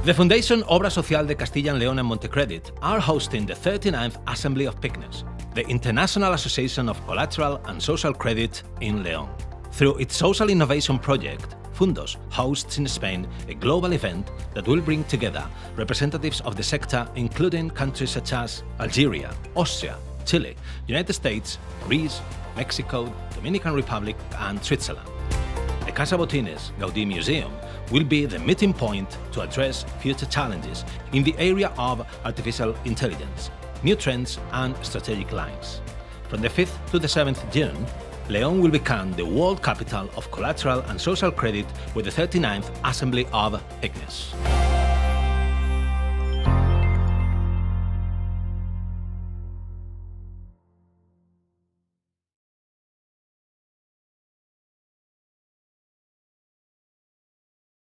The Fundación Obra Social de Castilla and León and MonteCredit are hosting the 39th Assembly of PIGNUS, the International Association of Collateral and Social Credit in León. Through its social innovation project, FUNDOS hosts in Spain a global event that will bring together representatives of the sector, including countries such as Algeria, Austria, Chile, United States, Greece, Mexico, Dominican Republic and Switzerland. The Casa Botines Gaudí Museum will be the meeting point to address future challenges in the area of artificial intelligence, new trends and strategic lines. From the 5th to the 7th June, León will become the world capital of collateral and social credit with the 39th Assembly of PIGNUS.